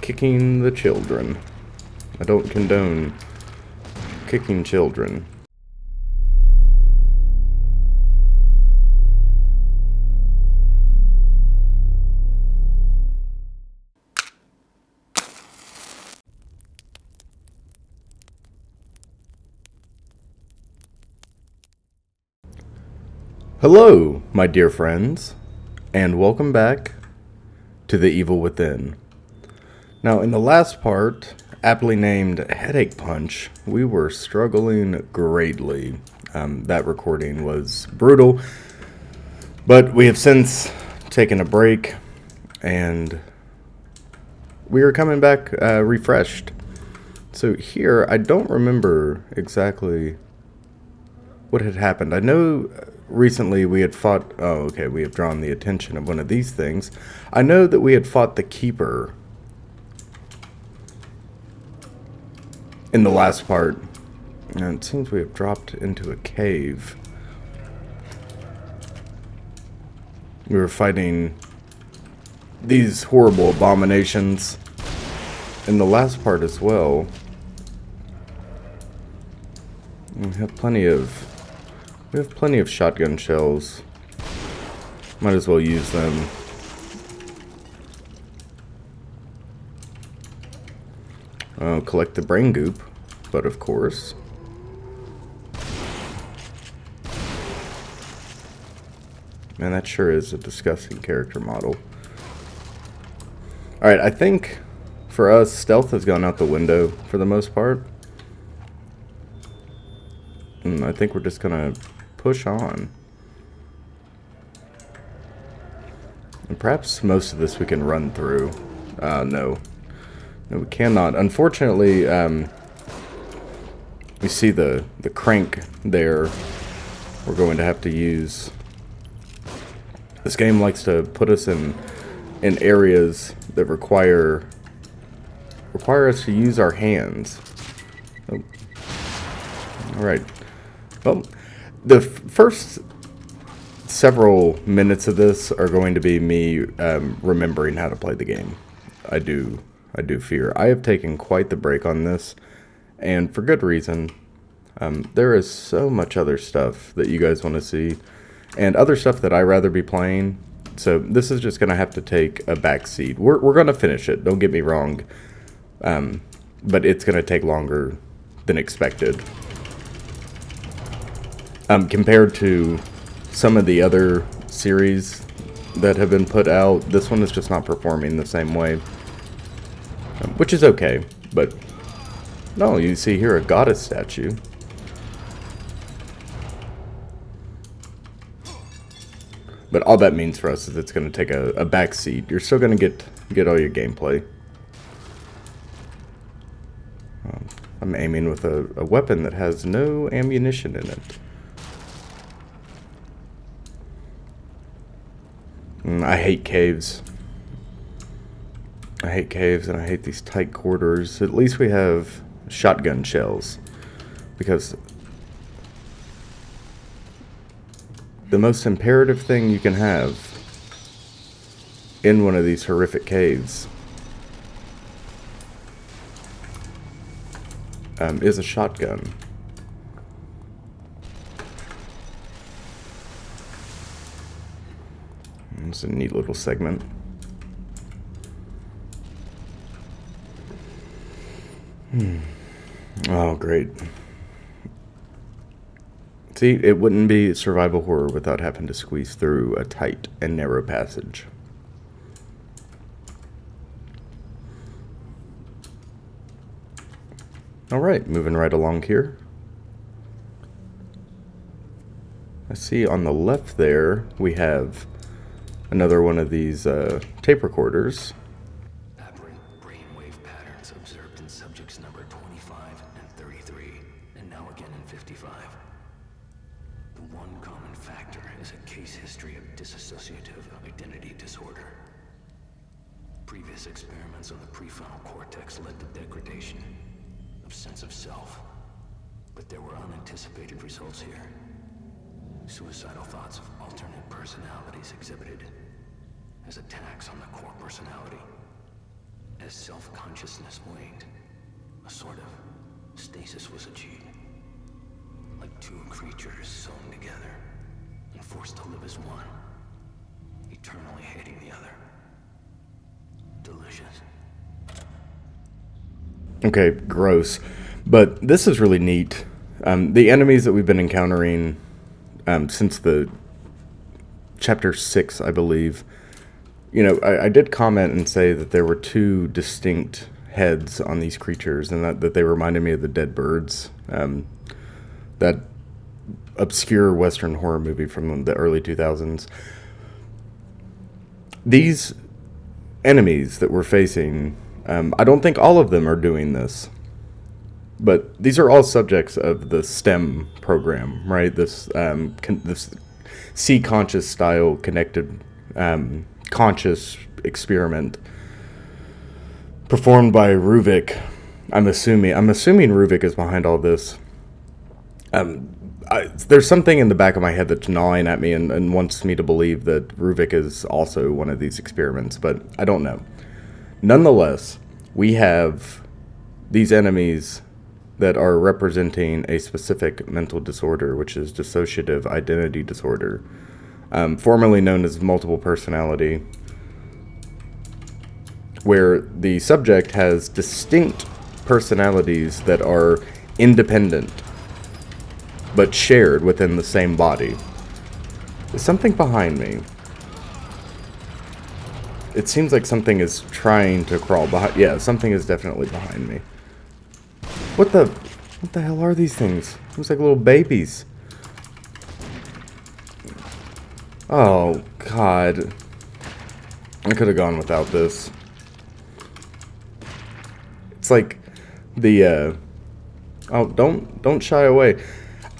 kicking the children. I don't condone kicking children. Hello, my dear friends, and welcome back to The Evil Within. Now, in the last part, aptly named Headache Punch, we were struggling greatly. That recording was brutal, but we have since taken a break, and we are coming back refreshed. So here, I don't remember exactly what had happened. I know recently we had fought... we have drawn the attention of one of these things. I know that we had fought the Keeper in the last part. And it seems we have dropped into a cave. We were fighting these horrible abominations in the last part as well. We have plenty of shotgun shells. Might as well use them. Collect the brain goop, but of course. Man, that sure is a disgusting character model. Alright, I think for us, stealth has gone out the window for the most part. And I think we're just gonna push on. And perhaps most of this we can run through. No, we cannot. Unfortunately, you see the crank there. We're going to have to use. This game likes to put us in areas that require us to use our hands. Oh. All right. Well, the first several minutes of this are going to be me remembering how to play the game. I do fear. I have taken quite the break on this, and for good reason. There is so much other stuff that you guys want to see, and other stuff that I'd rather be playing. So this is just going to have to take a back seat. We're going to finish it, don't get me wrong, but it's going to take longer than expected. Compared to some of the other series that have been put out, this one is just not performing the same way. Which is okay, but... No, you see here a goddess statue. But all that means for us is it's going to take a back seat. You're still going to get all your gameplay. I'm aiming with a weapon that has no ammunition in it. I hate caves. I hate caves and I hate these tight quarters. At least we have shotgun shells. Because the most imperative thing you can have in one of these horrific caves is a shotgun. It's a neat little segment. Oh, great. See, it wouldn't be survival horror without having to squeeze through a tight and narrow passage. Alright, moving right along here. I see on the left there we have another one of these tape recorders. Aberrant brainwave patterns observed in subjects number 25 and 33, and now again in 55. The one common factor is a case history of dissociative identity disorder. Previous experiments on the prefrontal cortex led to degradation of sense of self, but there were unanticipated results here. Suicidal thoughts of alternate personalities exhibited as attacks on the core personality. As self-consciousness waned, a sort of stasis was achieved. Like two creatures sewn together and forced to live as one, eternally hating the other. Delicious. Okay, gross. But this is really neat. The enemies that we've been encountering since the chapter 6, I believe. You know, I did comment and say that there were two distinct heads on these creatures, and that they reminded me of the dead birds. That obscure Western horror movie from the early 2000s. These enemies that we're facing, I don't think all of them are doing this. But these are all subjects of the STEM program, right? This C-conscious style connected conscious experiment performed by Ruvik. I'm assuming Ruvik is behind all this. There's something in the back of my head that's gnawing at me and wants me to believe that Ruvik is also one of these experiments, but I don't know. Nonetheless, we have these enemies that are representing a specific mental disorder, which is dissociative identity disorder, formerly known as multiple personality, where the subject has distinct personalities that are independent, but shared within the same body. There's something behind me. It seems like something is trying to crawl behind. Yeah, something is definitely behind me. What the hell are these things? Looks like little babies. Oh, God. I could have gone without this. It's like the, oh, don't shy away.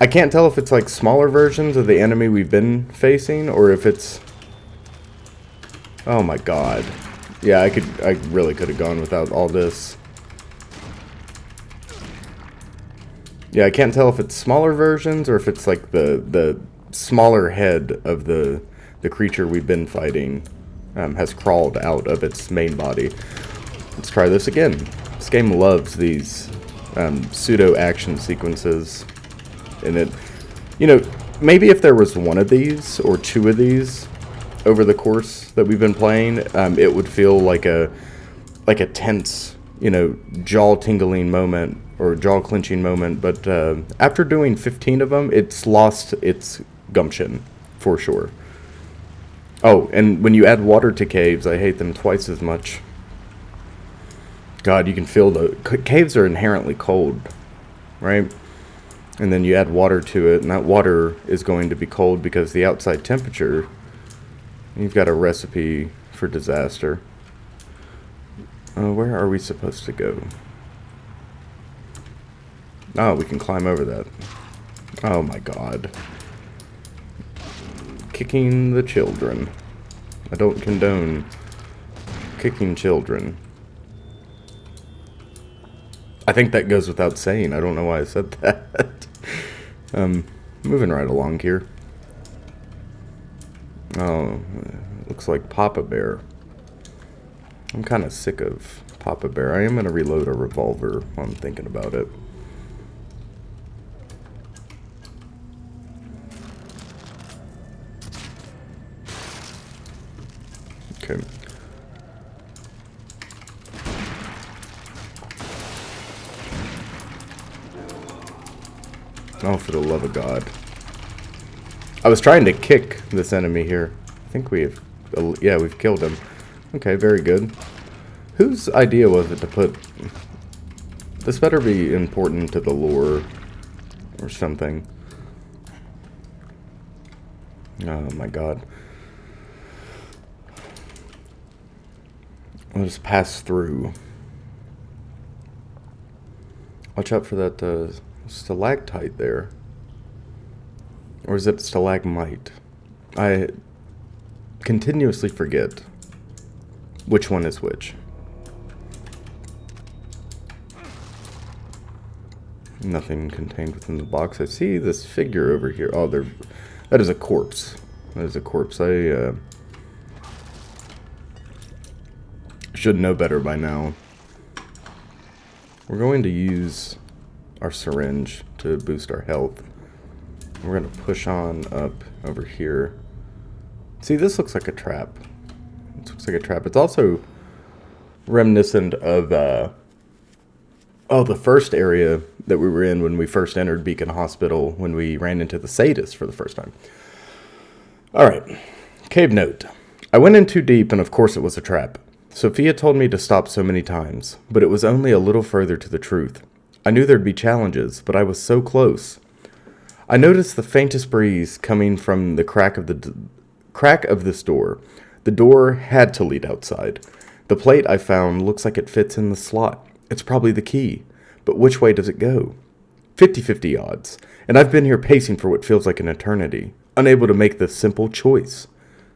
I can't tell if it's like smaller versions of the enemy we've been facing, or if it's... Oh my God. Yeah, I really could have gone without all this. Yeah, I can't tell if it's smaller versions or if it's like the smaller head of the creature we've been fighting has crawled out of its main body. Let's try this again. This game loves these pseudo action sequences in it. You know, maybe if there was one of these or two of these over the course that we've been playing, it would feel like a tense, you know, jaw-tingling moment or jaw-clenching moment, but after doing 15 of them, it's lost its gumption, for sure. Oh, and when you add water to caves, I hate them twice as much. God, you can feel caves are inherently cold, right? And then you add water to it, and that water is going to be cold because the outside temperature, you've got a recipe for disaster. Where are we supposed to go? Oh, we can climb over that. Oh my God. Kicking the children. I don't condone kicking children. I think that goes without saying. I don't know why I said that. Moving right along here. Oh, looks like Papa Bear. I'm kind of sick of Papa Bear. I am going to reload a revolver while I'm thinking about it. Okay. Oh, for the love of God. I was trying to kick this enemy here. I think we've killed him. Okay, very good. Whose idea was it to put... This better be important to the lore or something. Oh my God. I'll just pass through. Watch out for that stalactite there. Or is it stalagmite? I continuously forget which one is which. Nothing contained within the box. I see this figure over here. Oh, that is a corpse. That is a corpse. I Should know better by now. We're going to use our syringe to boost our health. We're going to push on up over here. See, this looks like a trap. It looks like a trap. It's also reminiscent of the first area that we were in when we first entered Beacon Hospital, when we ran into the sadist for the first time. Alright, cave note. I went in too deep, and of course it was a trap. Sophia told me to stop so many times, but it was only a little further to the truth. I knew there'd be challenges, but I was so close. I noticed the faintest breeze coming from the crack of this door. The door had to lead outside. The plate I found looks like it fits in the slot. It's probably the key. But which way does it go? 50-50 odds. And I've been here pacing for what feels like an eternity, unable to make the simple choice.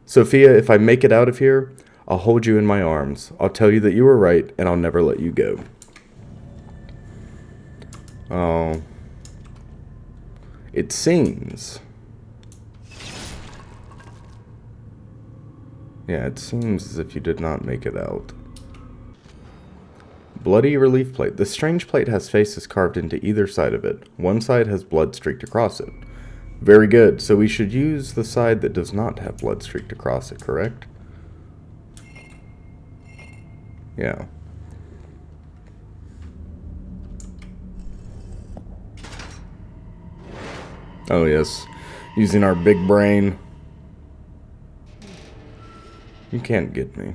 Sophia, if I make it out of here, I'll hold you in my arms. I'll tell you that you were right, and I'll never let you go. Oh. It seems. Yeah, it seems as if you did not make it out. Bloody relief plate. This strange plate has faces carved into either side of it. One side has blood streaked across it. Very good. So we should use the side that does not have blood streaked across it, correct? Yeah. Oh yes. Using our big brain. You can't get me.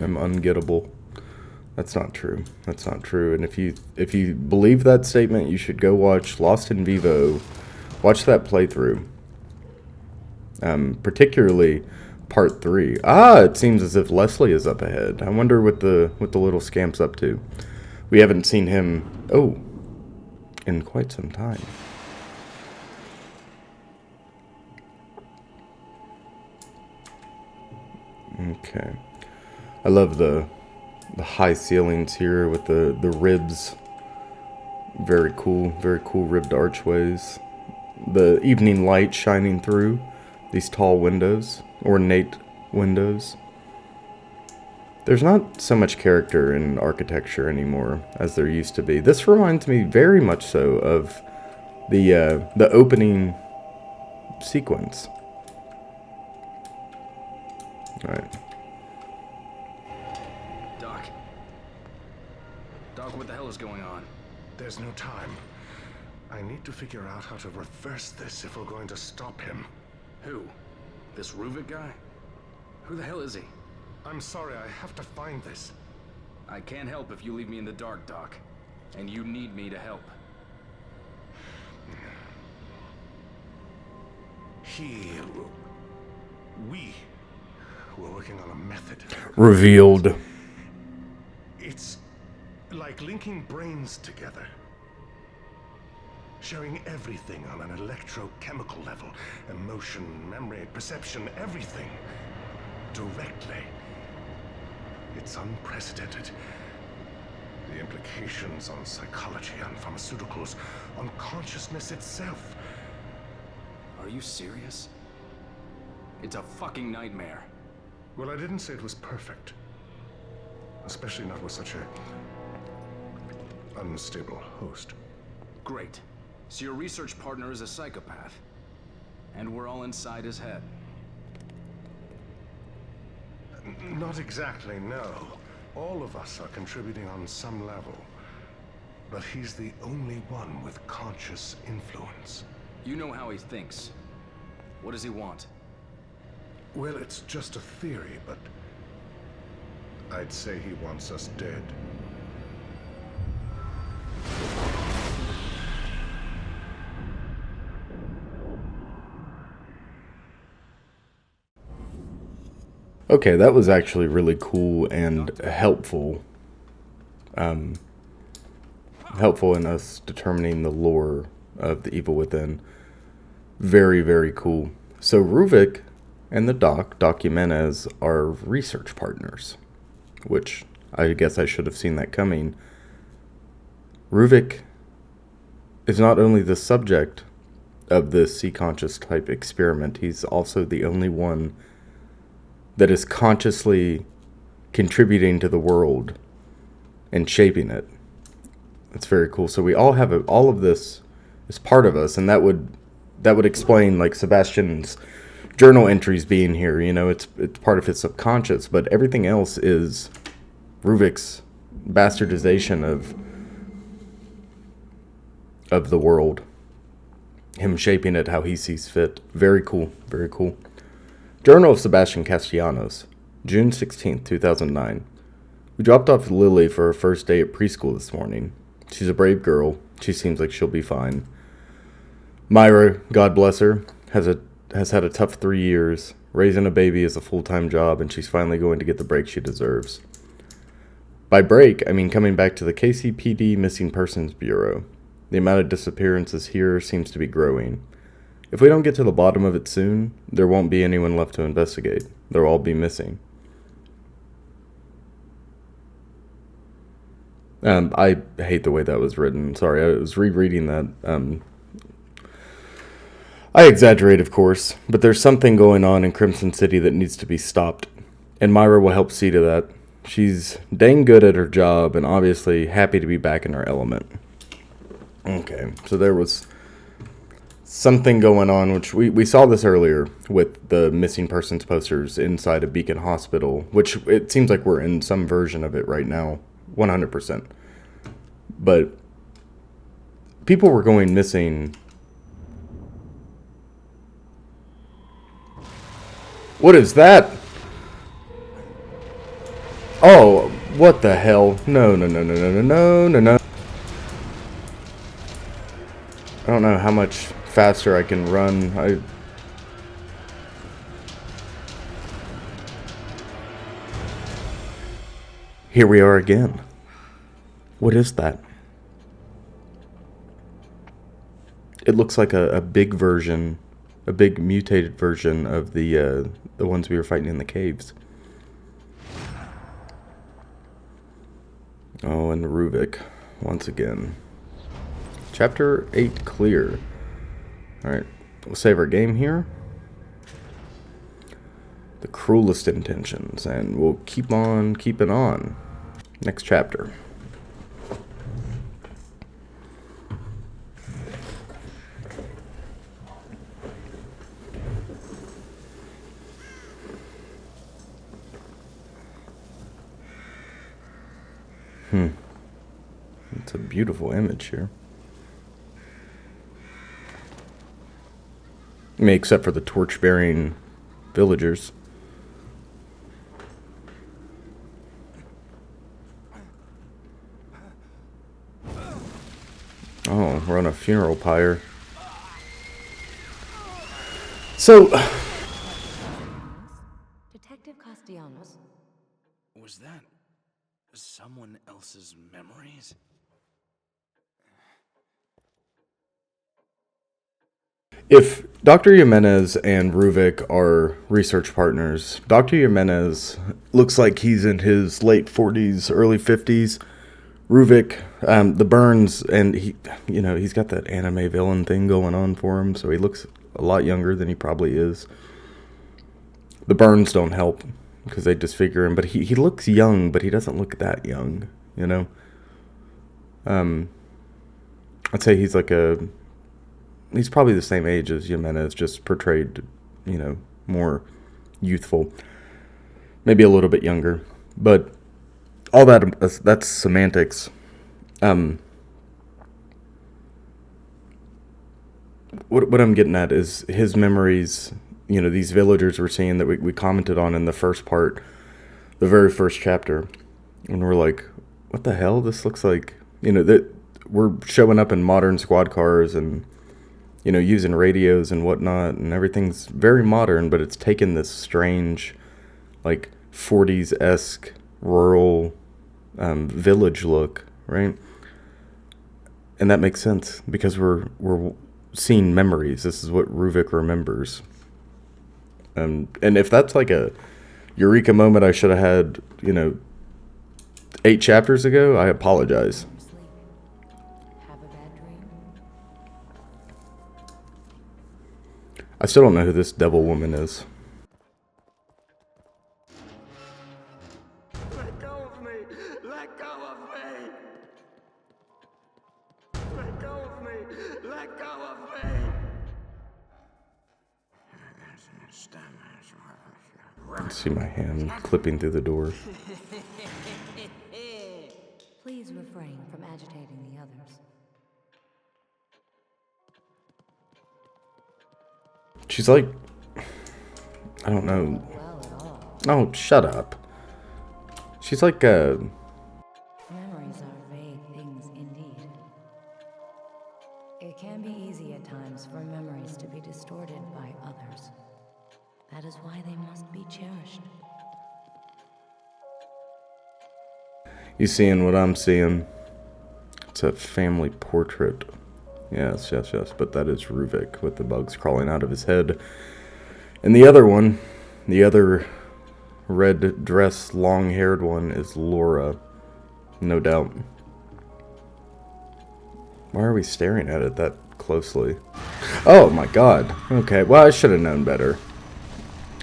I'm ungettable. That's not true. That's not true. And if you believe that statement, you should go watch Lost in Vivo. Watch that playthrough. Particularly part 3. Ah, it seems as if Leslie is up ahead. I wonder what the little scamp's up to. We haven't seen him in quite some time. Okay. I love the high ceilings here with the ribs. Very cool ribbed archways. The evening light shining through these tall windows, ornate windows. There's not so much character in architecture anymore as there used to be. This reminds me very much so of the opening sequence. All right. Doc, what the hell is going on? There's no time. I need to figure out how to reverse this if we're going to stop him. Who? This Ruvik guy? Who the hell is he? I'm sorry, I have to find this. I can't help if you leave me in the dark, Doc. And you need me to help. We were working on a method. Revealed. It's like linking brains together. Sharing everything on an electrochemical level. Emotion, memory, perception, everything. Directly. It's unprecedented. The implications on psychology, on pharmaceuticals, on consciousness itself. Are you serious? It's a fucking nightmare. Well, I didn't say it was perfect. Especially not with such a unstable host. Great. So your research partner is a psychopath. And we're all inside his head. Not exactly, no. All of us are contributing on some level. But he's the only one with conscious influence. You know how he thinks. What does he want? Well, it's just a theory, but I'd say he wants us dead. Okay, that was actually really cool and helpful. Helpful in us determining the lore of the Evil Within. Very, very cool. So Ruvik and the Doc Jimenez, are research partners, which I guess I should have seen that coming. Ruvik is not only the subject of this sea-conscious type experiment, he's also the only one that is consciously contributing to the world and shaping it. It's very cool. So we all have all of this is part of us, and that would explain like Sebastian's journal entries being here. You know, it's part of his subconscious, but everything else is Ruvik's bastardization of the world, him shaping it how he sees fit. Very cool, very cool. Journal of Sebastian Castellanos, June 16th, 2009. We dropped off Lily for her first day at preschool this morning. She's a brave girl. She seems like she'll be fine. Myra, God bless her, has had a tough 3 years. Raising a baby is a full-time job, and she's finally going to get the break she deserves. By break, I mean coming back to the KCPD Missing Persons Bureau. The amount of disappearances here seems to be growing. If we don't get to the bottom of it soon, there won't be anyone left to investigate. They'll all be missing. I hate the way that was written. Sorry, I was rereading that. I exaggerate, of course, but there's something going on in Crimson City that needs to be stopped, and Myra will help see to that. She's dang good at her job and obviously happy to be back in her element. Okay, so there was something going on, which we saw this earlier with the missing persons posters inside a Beacon Hospital, which it seems like we're in some version of it right now, 100%. But people were going missing. What is that? Oh, what the hell? No. I don't know how much faster I can run. Here we are again. What is that? It looks like a big version, a big mutated version of the ones we were fighting in the caves. Oh, and Ruvik once again. Chapter 8 clear. Alright, we'll save our game here. The cruelest intentions, and we'll keep on keeping on. Next chapter. It's a beautiful image here. I mean, except for the torch-bearing villagers. Oh, we're on a funeral pyre. So, Detective Castellanos? Was that someone else's memories? if Dr. Jimenez and Ruvik are research partners, Dr. Jimenez looks like he's in his late 40s, early 50s. Ruvik, the burns, and he's got that anime villain thing going on for him, so he looks a lot younger than he probably is. The burns don't help because they disfigure him, but he looks young, but he doesn't look that young, you know? I'd say he's he's probably the same age as Jimenez, just portrayed, more youthful. Maybe a little bit younger, but all that's semantics. What I'm getting at is his memories, these villagers we're seeing that we commented on in the first part, the very first chapter, and we're like, what the hell? This looks like, that we're showing up in modern squad cars and, using radios and whatnot, and everything's very modern, but it's taken this strange, 40s-esque rural village look, right? And that makes sense because we're seeing memories. This is what Ruvik remembers. And if that's like a eureka moment I should have had, 8 chapters ago, I apologize. Have a bad dream? I still don't know who this devil woman is. of me! Let go of me! Let go of me! Let go of me! I see my hand clipping through the door. Please refrain from agitating the others. She's like, I don't know. Well at all. Oh, shut up. She's like, Memories are vague things indeed. It can be easy at times for memories to be distorted by others. That is why they must be cherished. you seeing what I'm seeing? It's a family portrait. Yes, yes, yes. But that is Ruvik with the bugs crawling out of his head. And the other one, the other red dress, long-haired one is Laura. No doubt. Why are we staring at it that closely? Oh my god. Okay, well, I should have known better.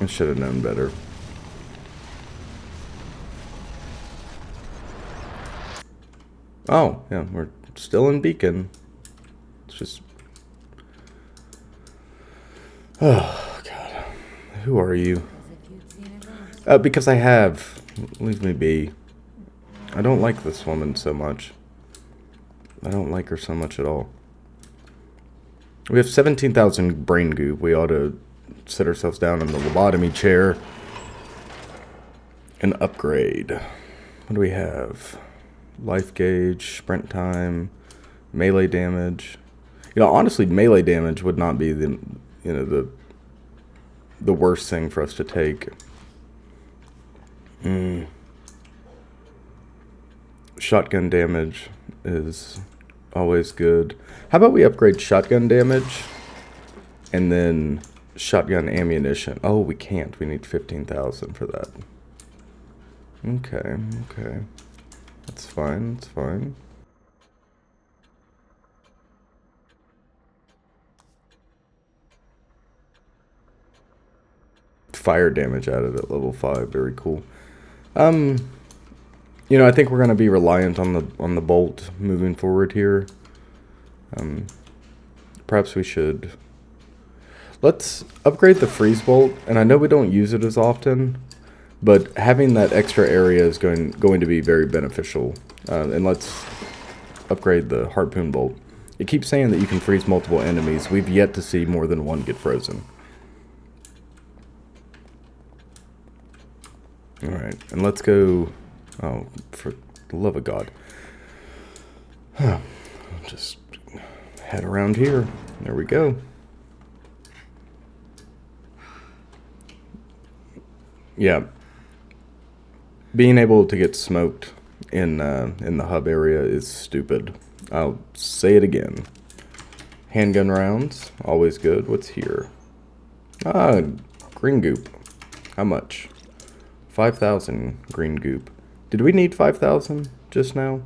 I should have known better. Oh, yeah, we're still in Beacon. It's just... Oh, God. Who are you? As if you'd seen a ghost. Because I have. Leave me be. I don't like this woman so much. I don't like her so much at all. We have 17,000 brain goop. We ought to sit ourselves down in the lobotomy chair and upgrade. What do we have? Life gauge, sprint time, melee damage. You know, honestly, melee damage would not be the, you know, the worst thing for us to take. Shotgun damage is always good. How about we upgrade shotgun damage and then shotgun ammunition? Oh, we can't. We need 15,000 for that. Okay, okay. That's fine, that's fine. Fire damage added at level 5, very cool. You know, I think we're gonna be reliant on the bolt moving forward here. Perhaps we should. Let's upgrade the freeze bolt, and I know we don't use it as often, but having that extra area is going to be very beneficial. And let's upgrade the harpoon bolt. It keeps saying that you can freeze multiple enemies. We've yet to see more than one get frozen. Alright, and let's go... Oh, for the love of God. Just head around here. There we go. Yeah. Being able to get smoked in the hub area is stupid. I'll say it again. Handgun rounds, always good. What's here? Ah, green goop. How much? 5,000 green goop. Did we need 5,000 just now?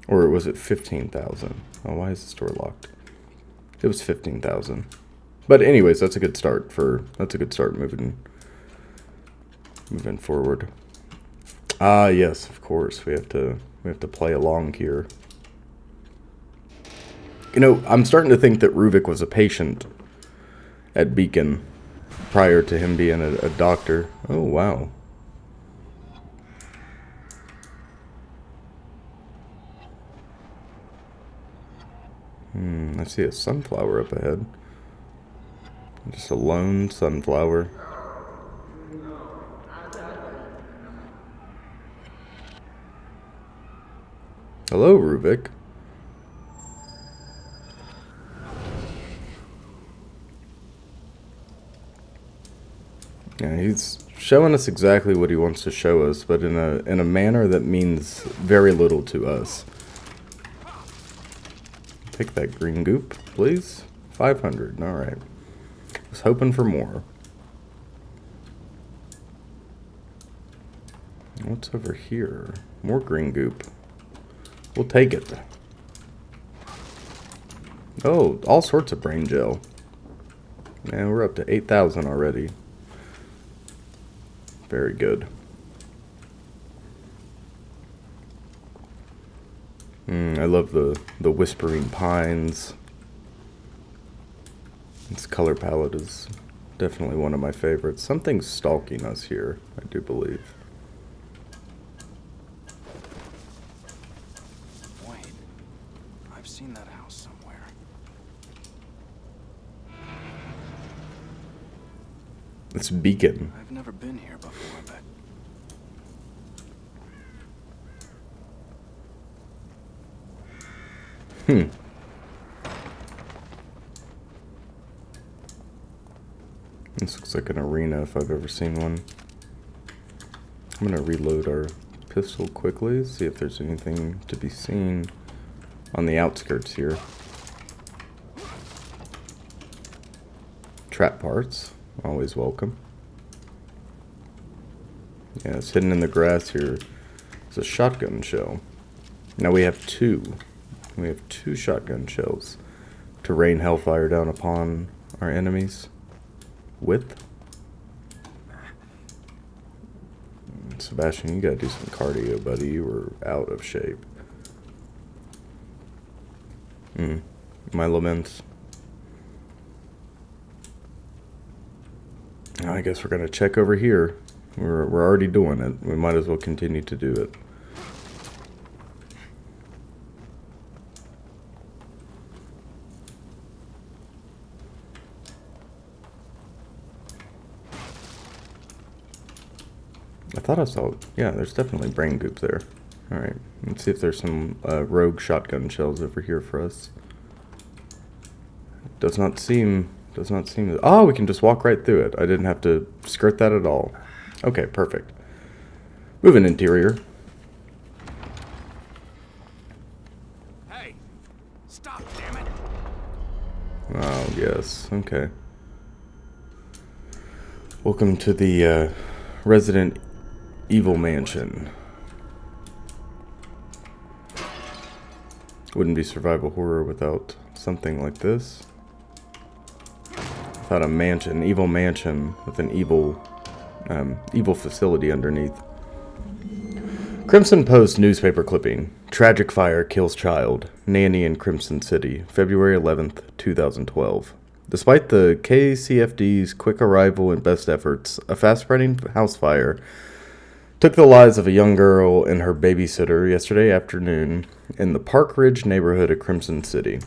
Or was it 15,000? Oh, why is the store locked? It was 15,000. But anyways, that's a good start moving forward. Ah, yes, of course. We have to play along here. You know, I'm starting to think that Ruvik was a patient at Beacon prior to him being a doctor. Oh, wow. I see a sunflower up ahead. Just a lone sunflower. Hello, Ruvik. Yeah, he's showing us exactly what he wants to show us, but in a manner that means very little to us. Take that green goop, please. 500. All right. Was hoping for more. What's over here? More green goop. We'll take it. Oh, all sorts of brain gel. Man, we're up to 8,000 already. Very good. I love the whispering pines. This color palette is definitely one of my favorites. Something's stalking us here, I do believe. Wait, I've seen that house somewhere. It's Beacon. I've never been here before, but This looks like an arena if I've ever seen one. I'm gonna reload our pistol quickly, see if there's anything to be seen on the outskirts here. Trap parts, always welcome. Yeah, it's hidden in the grass here. It's a shotgun shell. Now we have two. We have two shotgun shells to rain hellfire down upon our enemies with. Sebastian, you gotta do some cardio, buddy. You were out of shape. My laments. I guess we're gonna check over here. We're already doing it. We might as well continue to do it. I thought I saw, yeah, there's definitely brain goop there. Alright, let's see if there's some rogue shotgun shells over here for us. Does not seem, oh, we can just walk right through it. I didn't have to skirt that at all. Okay, perfect. Moving interior. hey, stop, damn it! Oh, yes, okay. Welcome to the Resident Evil Mansion. Wouldn't be survival horror without something like this. Without a mansion, evil mansion with an evil facility underneath. Crimson Post newspaper clipping. Tragic fire kills child. Nanny in Crimson City. February 11th, 2012. Despite the KCFD's quick arrival and best efforts, a fast-spreading house fire took the lives of a young girl and her babysitter yesterday afternoon in the Park Ridge neighborhood of Crimson City.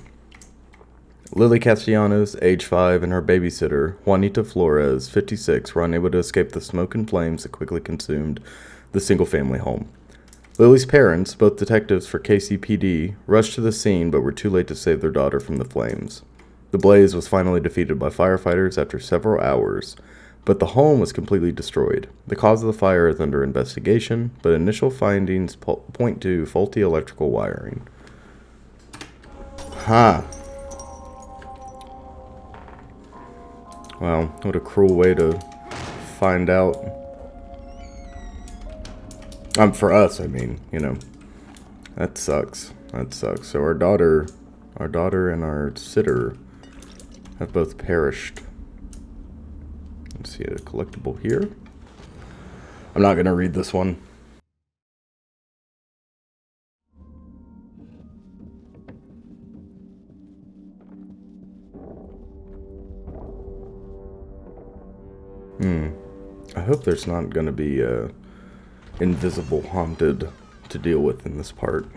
Lily Castellanos, age 5, and her babysitter, Juanita Flores, 56, were unable to escape the smoke and flames that quickly consumed the single-family home. Lily's parents, both detectives for KCPD, rushed to the scene but were too late to save their daughter from the flames. The blaze was finally defeated by firefighters after several hours, but the home was completely destroyed. The cause of the fire is under investigation, but initial findings point to faulty electrical wiring. Ha! Wow, what a cruel way to find out. For us, I mean, you know. That sucks. That sucks. So our daughter and our sitter have both perished. Let's see a collectible here. I'm not gonna read this one. I hope there's not gonna be invisible haunted to deal with in this part.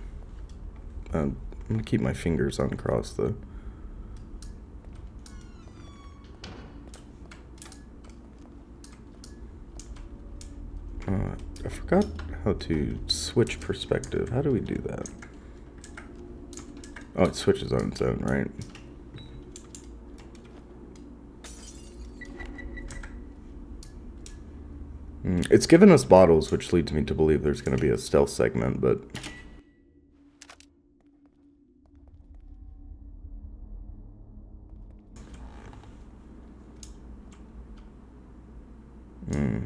I'm gonna keep my fingers uncrossed though. I forgot how to switch perspective. How do we do that? Oh, it switches on its own, right? It's given us bottles, which leads me to believe there's going to be a stealth segment, but...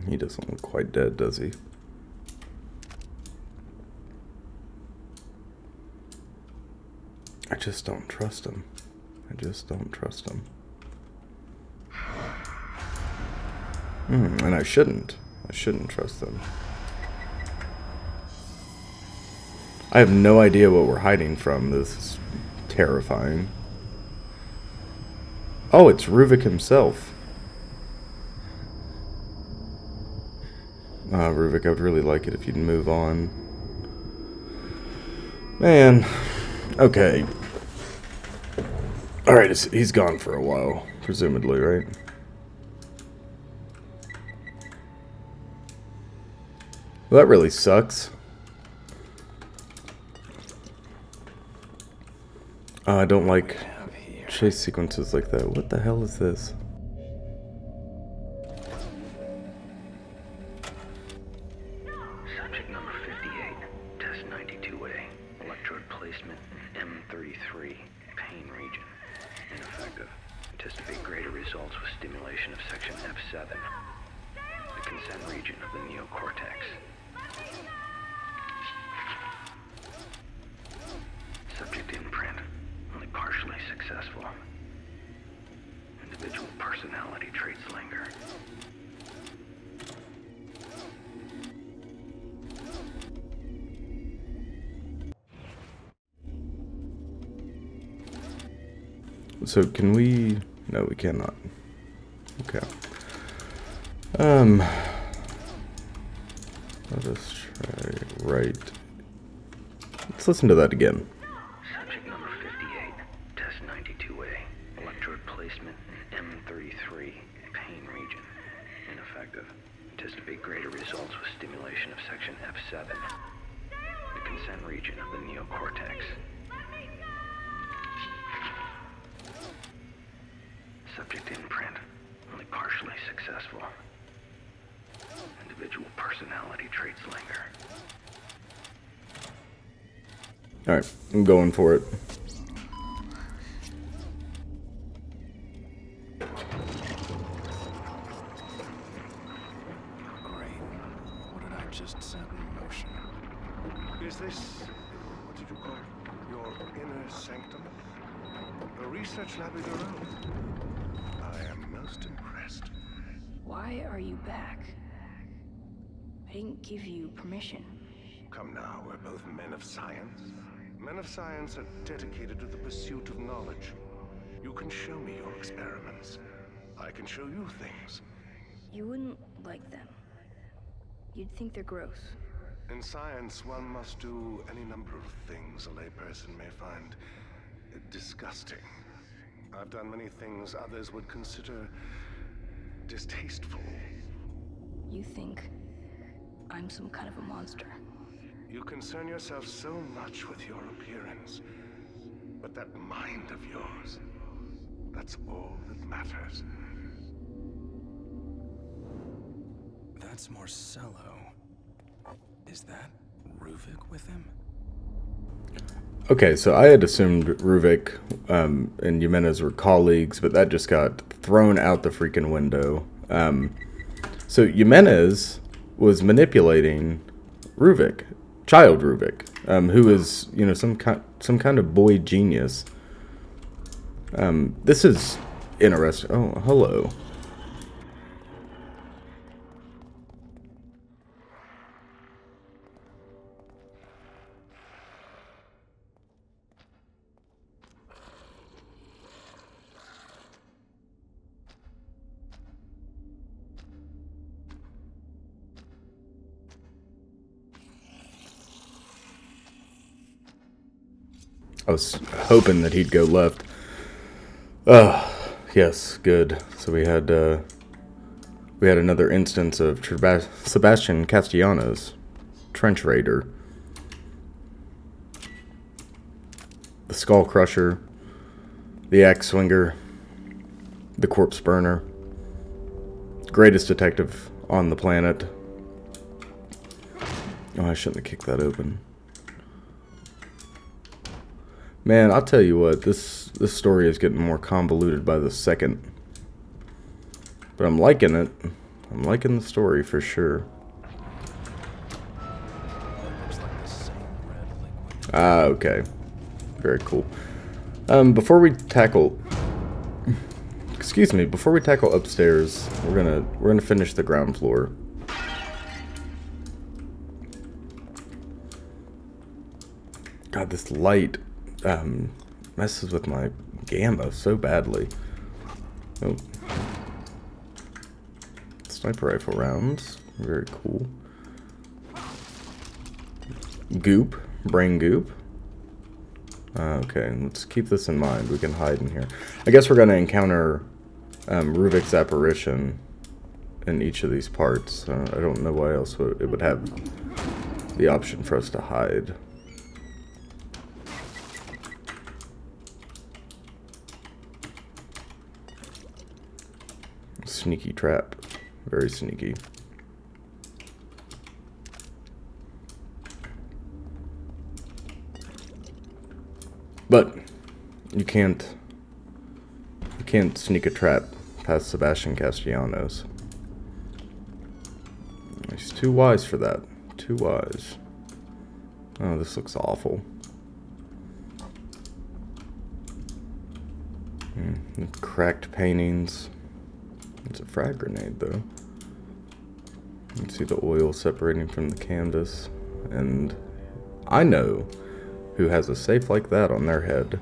he doesn't look quite dead, does he? I just don't trust him. I just don't trust him. And I shouldn't. I shouldn't trust them. I have no idea what we're hiding from. This is terrifying. Oh, it's Ruvik himself. Ruvik, I would really like it if you'd move on. Man. Okay. Alright, he's gone for a while, presumably, right? Well, that really sucks. I don't like chase sequences like that. What the hell is this? Subject number 58, test 92A, electrode placement M33, pain region. Ineffective. Anticipate greater results with stimulation of section F7, the consent region of the neocortex. Subject imprint, only partially successful. Individual personality traits linger. So can we... No, we cannot. Okay. Let us try right. Let's listen to that again. Subject number 58, test 92A, electrode placement M33, pain region. Ineffective. Anticipate greater results with stimulation of section F7, the consent region of the neocortex. Subject imprint, only partially successful. Individual personality traits linger. Alright, I'm going for it. Great. What did I just set in motion? Is this, what did you call it? Your inner sanctum? A research lab of your own? I am most impressed. Why are you back? I didn't give you permission. Come now, we're both men of science. Men of science are dedicated to the pursuit of knowledge. You can show me your experiments. I can show you things. You wouldn't like them. You'd think they're gross. In science, one must do any number of things a layperson may find disgusting. I've done many things others would consider distasteful. You think I'm some kind of a monster. You concern yourself so much with your appearance. But that mind of yours, that's all that matters. That's Marcello. Is that Ruvik with him? Okay, so I had assumed Ruvik and Jimenez were colleagues, but that just got thrown out the freaking window. So Jimenez was manipulating Ruvik, child Ruvik, who is, you know, some kind of boy genius. This is interesting. Oh, hello. I was hoping that he'd go left. Yes, good. So we had another instance of Sebastian Castellanos, Trench Raider, the Skull Crusher, the Axe Swinger, the Corpse Burner, greatest detective on the planet. Oh, I shouldn't have kicked that open. Man, I'll tell you what, this story is getting more convoluted by the second. But I'm liking it. I'm liking the story for sure. Ah, okay. Very cool. Before we tackle upstairs, we're gonna finish the ground floor. God, this light messes with my gamma so badly. Oh. Sniper rifle rounds. Very cool. Goop. Brain goop. Okay, let's keep this in mind. We can hide in here. I guess we're going to encounter Ruvik's apparition in each of these parts. I don't know why else it would have the option for us to hide. Sneaky trap. Very sneaky. But you can't sneak a trap past Sebastian Castellanos. He's too wise for that. Too wise. Oh, this looks awful. Cracked paintings. It's a frag grenade, though. You can see the oil separating from the canvas. And I know who has a safe like that on their head.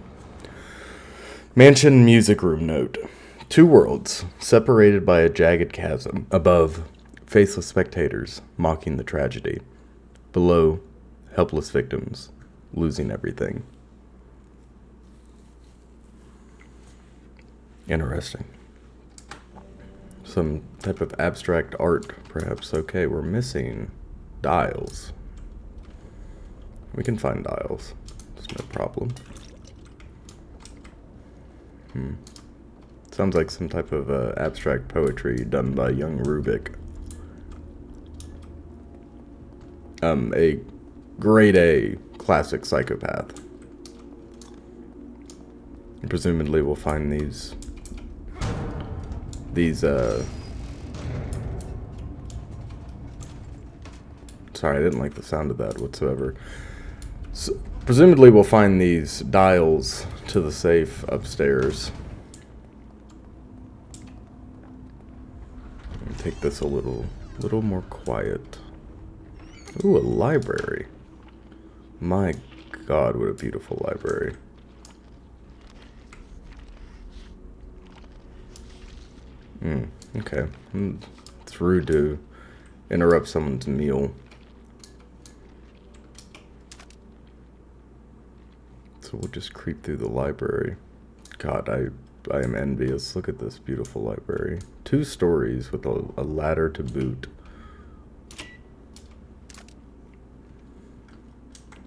Mansion music room note. 2 worlds, separated by a jagged chasm. Above, faceless spectators, mocking the tragedy. Below, helpless victims, losing everything. Interesting. Some type of abstract art, perhaps. Okay, we're missing dials. We can find dials. It's no problem. Sounds like some type of abstract poetry done by young Ruvik. A grade A classic psychopath. And presumably we'll find these sorry, I didn't like the sound of that whatsoever. So, presumably we'll find these dials to the safe upstairs. Take this a little more quiet. Ooh, a library. My God, what a beautiful library. Okay. It's rude to interrupt someone's meal. So we'll just creep through the library. God, I am envious. Look at this beautiful library. 2 stories with a ladder to boot.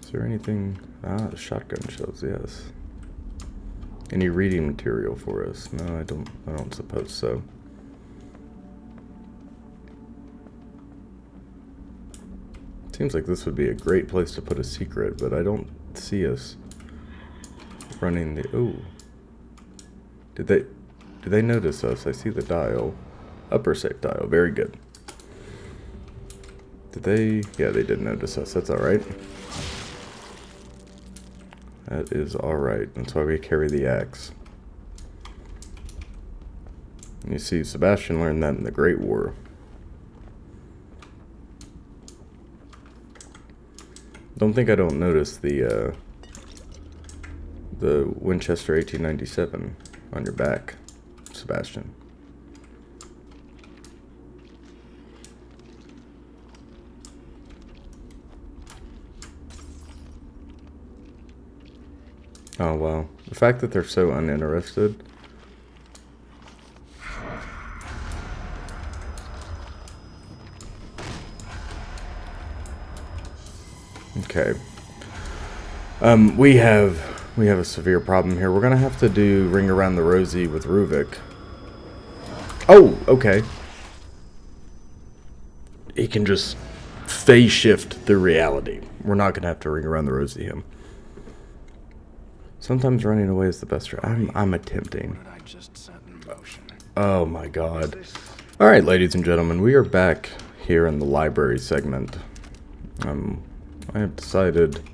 Is there anything? Ah, shotgun shells, yes. Any reading material for us? No, I don't suppose so. Seems like this would be a great place to put a secret, but I don't see us running the... Ooh. Did they notice us? I see the dial. Upper safe dial. Very good. Did they... Yeah, they did notice us. That's alright. That is alright. That's why we carry the axe. And you see, Sebastian learned that in the Great War. Don't think I don't notice the Winchester 1897 on your back, Sebastian. Oh, wow. The fact that they're so uninterested. Okay. We have a severe problem here. We're gonna have to do Ring Around the Rosie with Ruvik. Oh, okay. He can just phase shift through reality. We're not gonna have to Ring Around the Rosie him. Sometimes running away is the best. I'm attempting. What did I just set in motion? Oh my God. All right, ladies and gentlemen, we are back here in the library segment. I have decided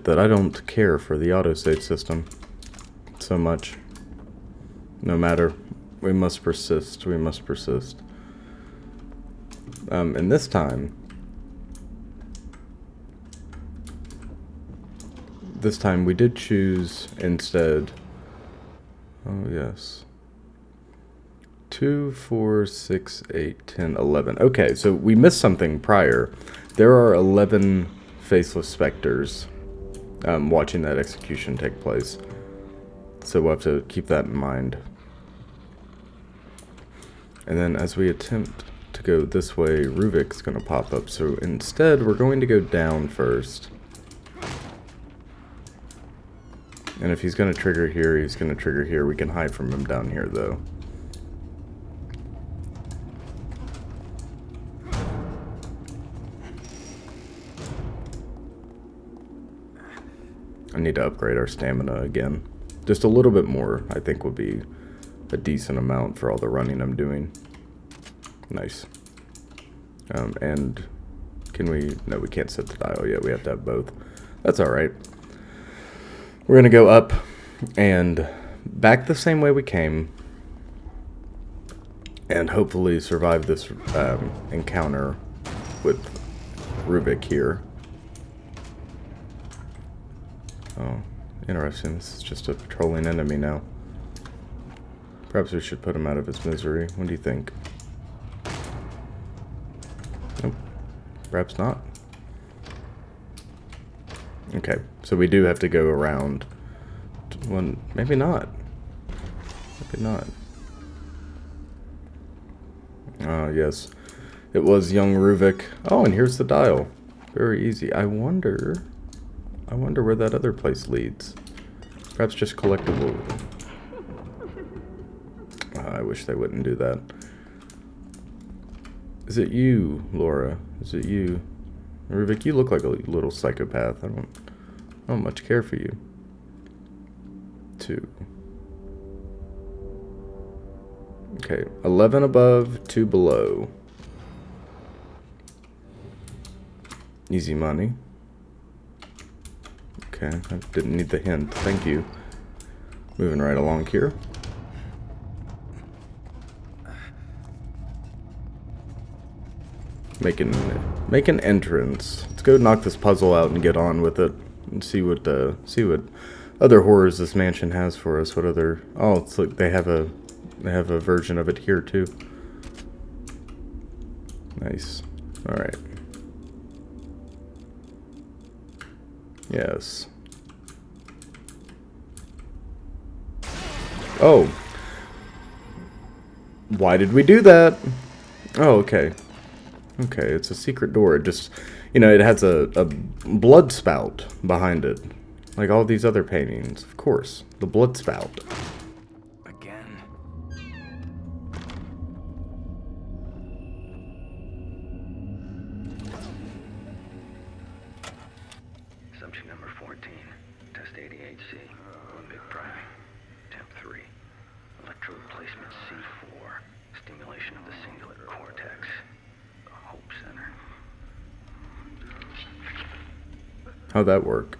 that I don't care for the autosave system so much. No matter. We must persist. We must persist. And this time we did choose instead. Oh, yes. 2, 4, 6, 8, 10, 11. Okay, so we missed something prior. There are 11 faceless specters watching that execution take place. So we'll have to keep that in mind. And then as we attempt to go this way, Ruvik's going to pop up. So instead, we're going to go down first. And if he's going to trigger here, he's going to trigger here. We can hide from him down here, though. I need to upgrade our stamina again. Just a little bit more, I think, would be a decent amount for all the running I'm doing. Nice. And can we... No, we can't set the dial yet. We have to have both. That's alright. We're going to go up and back the same way we came. And hopefully survive this encounter with Ruvik here. Oh, interesting. This is just a patrolling enemy now. Perhaps we should put him out of his misery. What do you think? Nope. Perhaps not. Okay, so we do have to go around one. Maybe not. Maybe not. Ah, yes. It was young Ruvik. Oh, and here's the dial. Very easy. I wonder where that other place leads. Perhaps just collectible. I wish they wouldn't do that. Is it you, Laura? Is it you? Ruvik, you look like a little psychopath. I don't much care for you. 2. Okay, 11 above, 2 below. Easy money. Okay, I didn't need the hint. Thank you. Moving right along here. Make an entrance. Let's go knock this puzzle out and get on with it, and see what other horrors this mansion has for us. What other? Oh, it's like they have a version of it here too. Nice. All right. Yes. Oh. Why did we do that? Oh, okay. Okay, it's a secret door. It just, you know, it has a blood spout behind it. Like all these other paintings. Of course, the blood spout. Again. Subject number 14, test 88C, Olympic driving, temp 3, electrode placement C4, stimulation of the cingulate cortex, Hope Center. How'd that work?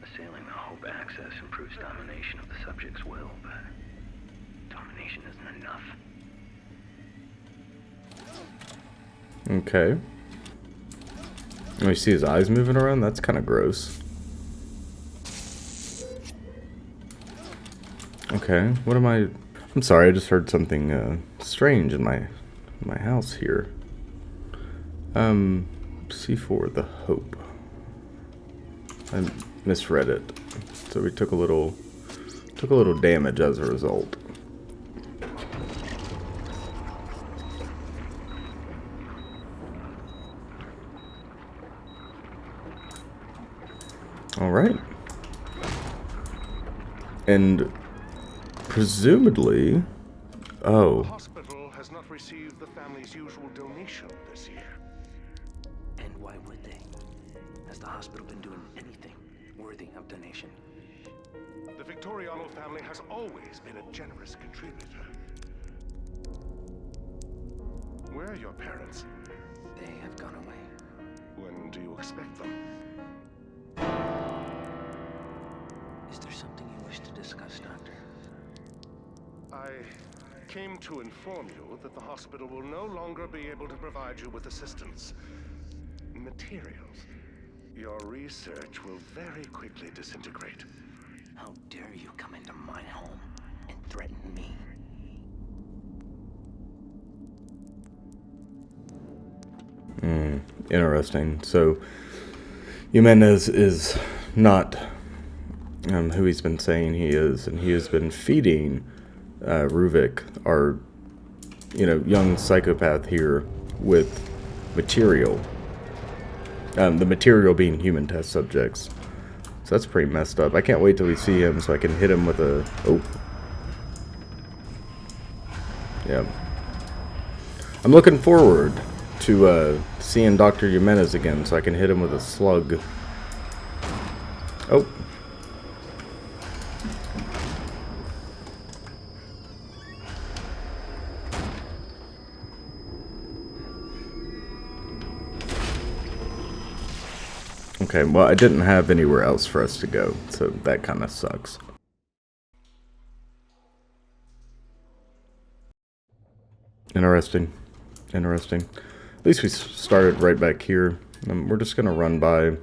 Assailing the Hope axis improves domination of the subject's will, but domination isn't enough. Okay. Oh, you see his eyes moving around? That's kind of gross. Okay, what am I... I'm sorry, I just heard something strange in my house here. C4, the Hope. I misread it. So we took a little damage as a result. All right. And presumably, The hospital has not received the family's usual donation this year. And why would they? Has the hospital been doing anything worthy of donation? The Victoriano family has always been a generous contributor. Where are your parents? They have gone away. When do you expect them? Is there something you wish to discuss, Doctor? I came to inform you that the hospital will no longer be able to provide you with assistance. Materials. Your research will very quickly disintegrate. How dare you come into my home and threaten me? Interesting. So, Jimenez is not who he's been saying he is, and he has been feeding Ruvik, our, young psychopath here, with material. The material being human test subjects. So that's pretty messed up. I can't wait till we see him so I can hit him with a... Oh. Yeah. I'm looking forward to seeing Dr. Jimenez again so I can hit him with a slug. Oh. Okay, well, I didn't have anywhere else for us to go, so that kind of sucks. Interesting. At least we started right back here. We're just gonna run by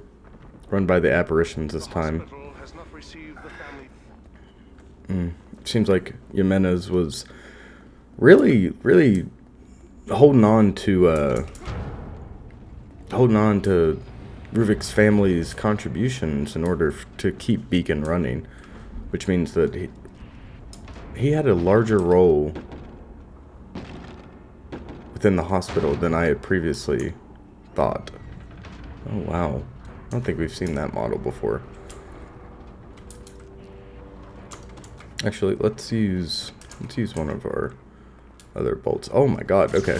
the apparitions this time. Seems like Jimenez was really holding on to Ruvik's family's contributions in order to keep Beacon running, which means that he had a larger role within the hospital than I had previously thought. Oh wow, I don't think we've seen that model before. Actually, let's use one of our other bolts. Oh my god, okay.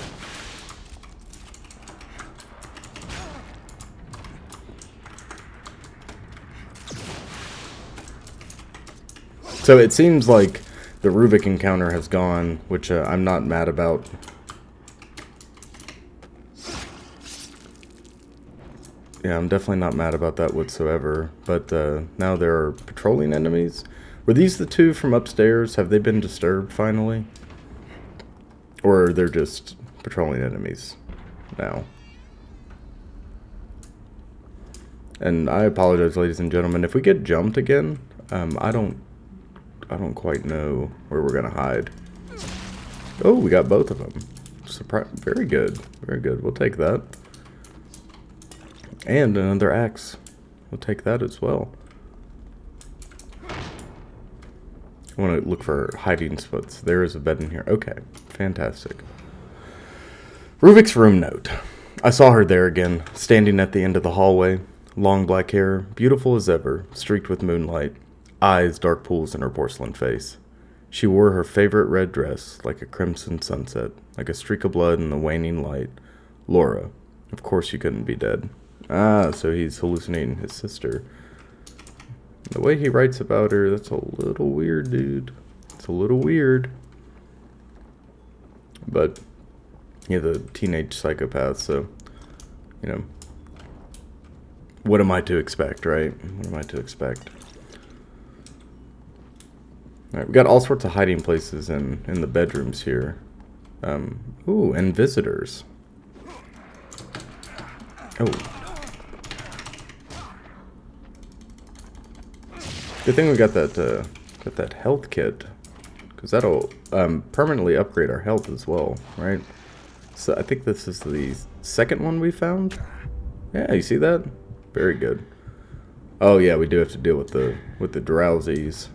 So it seems like the Ruvik encounter has gone, which I'm not mad about. Yeah, I'm definitely not mad about that whatsoever. But now there are patrolling enemies. Were these the two from upstairs? Have they been disturbed finally? Or they're just patrolling enemies now? And I apologize, ladies and gentlemen. If we get jumped again, I don't quite know where we're gonna hide. Oh, we got both of them. Very good. Very good. We'll take that. And another axe. We'll take that as well. I want to look for hiding spots. There is a bed in here. Okay, fantastic. Ruvik's room note. I saw her there again, standing at the end of the hallway. Long black hair, beautiful as ever, streaked with moonlight. Eyes dark pools in her porcelain face. She wore her favorite red dress, like a crimson sunset, like a streak of blood in the waning light. Laura. Of course she couldn't be dead. Ah, so he's hallucinating his sister. The way he writes about her, that's a little weird, dude. It's a little weird. But, yeah, the teenage psychopath, so, what am I to expect, right? What am I to expect? Alright, we got all sorts of hiding places in the bedrooms here. Ooh, and visitors. Oh. Good thing we got that health kit, because that'll permanently upgrade our health as well, right? So I think this is the second one we found. Yeah, you see that? Very good. Oh yeah, we do have to deal with the drowsies.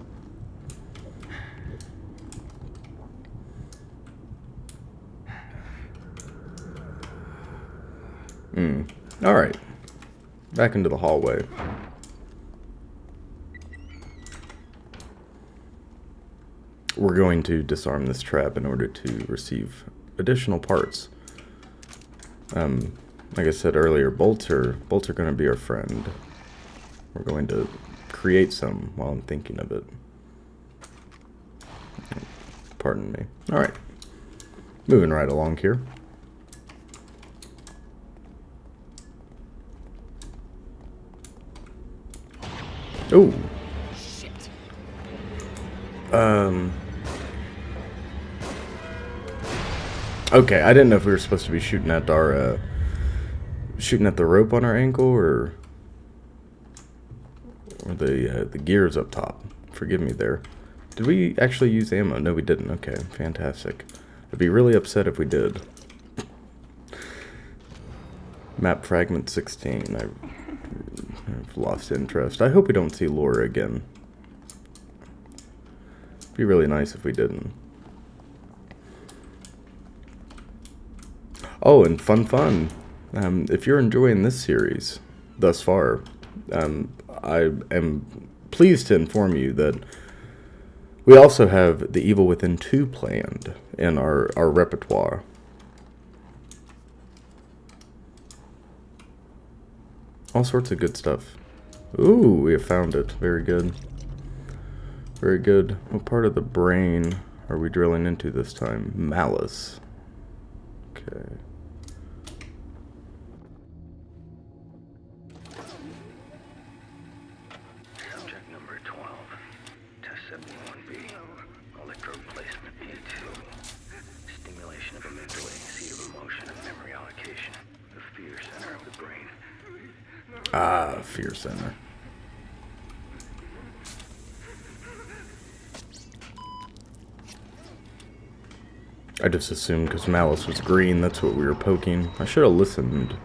All right, back into the hallway. We're going to disarm this trap in order to receive additional parts. Like I said earlier, bolts are going to be our friend. We're going to create some while I'm thinking of it. Pardon me. All right, moving right along here. Ooh. Okay, I didn't know if we were supposed to be shooting at our, shooting at the rope on our ankle, or the gears up top. Forgive me there. Did we actually use ammo? No, we didn't. Okay, fantastic. I'd be really upset if we did. Map fragment 16. I've lost interest. I hope we don't see Laura again. It'd be really nice if we didn't. Oh, and fun. If you're enjoying this series thus far, I am pleased to inform you that we also have The Evil Within 2 planned in our repertoire. All sorts of good stuff. Ooh, we have found it. Very good. Very good. What part of the brain are we drilling into this time? Malice. Okay. Subject number 12. Test 71B. Electrode placement A2. Stimulation of amygdala, seat of emotion and memory allocation. The fear center of the brain. Ah, fear center. I just assumed because Malice was green, that's what we were poking. I should have listened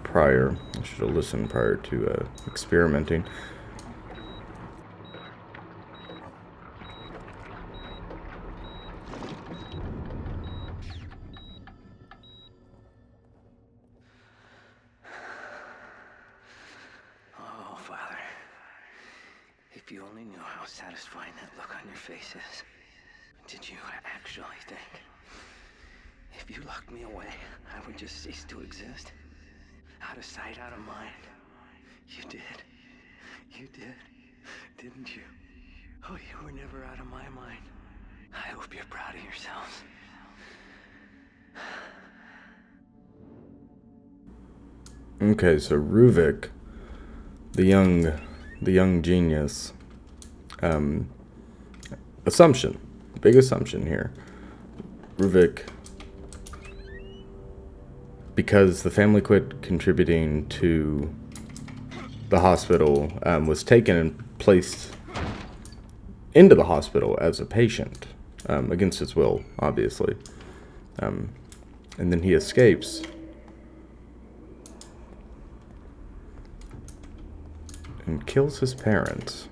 prior. I should have listened prior to experimenting. Oh, Father. If you only knew how satisfying that look on your face is. Did you actually think if you locked me away, I would just cease to exist? Out of sight, out of mind. You did. You did. Didn't you? Oh, you were never out of my mind. I hope you're proud of yourselves. Okay, so Ruvik, the young genius, assumption. Big assumption here. Ruvik, because the family quit contributing to the hospital, was taken and placed into the hospital as a patient, against his will, obviously. And then he escapes. And kills his parents.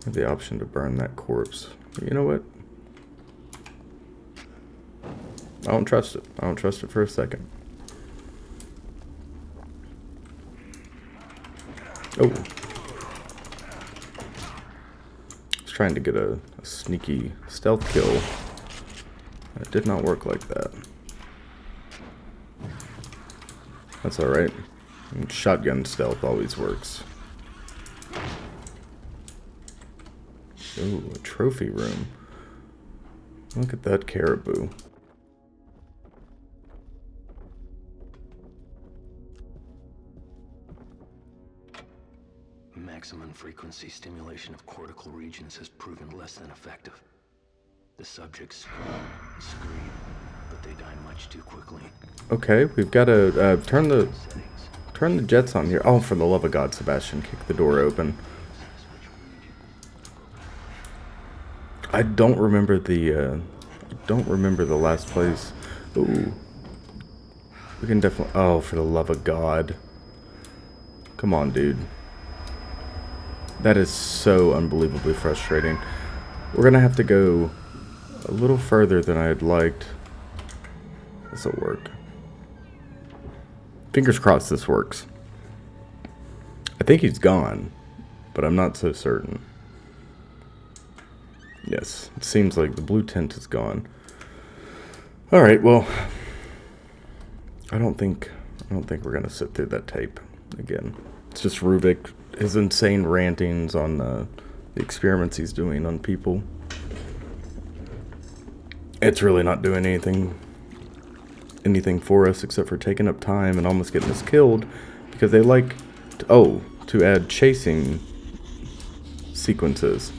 Have the option to burn that corpse. You know what? I don't trust it. I don't trust it for a second. Oh. I was trying to get a sneaky stealth kill. It did not work like that. That's alright. Shotgun stealth always works. Ooh, a trophy room. Look at that caribou. Maximum frequency stimulation of cortical regions has proven less than effective. The subjects scream, but they die much too quickly. Okay, we've got to turn the jets on here. Oh, for the love of God, Sebastian, kick the door open. I don't remember the last place. Ooh. We can definitely... Oh, for the love of God. Come on, dude. That is so unbelievably frustrating. We're gonna have to go a little further than I had liked. This'll work. Fingers crossed this works. I think he's gone, but I'm not so certain. Yes, it seems like the blue tint is gone. Alright, well, I don't think we're gonna sit through that tape again. It's just Ruvik, his insane rantings on the experiments he's doing on people. It's really not doing anything for us except for taking up time and almost getting us killed, because they like to add chasing sequences.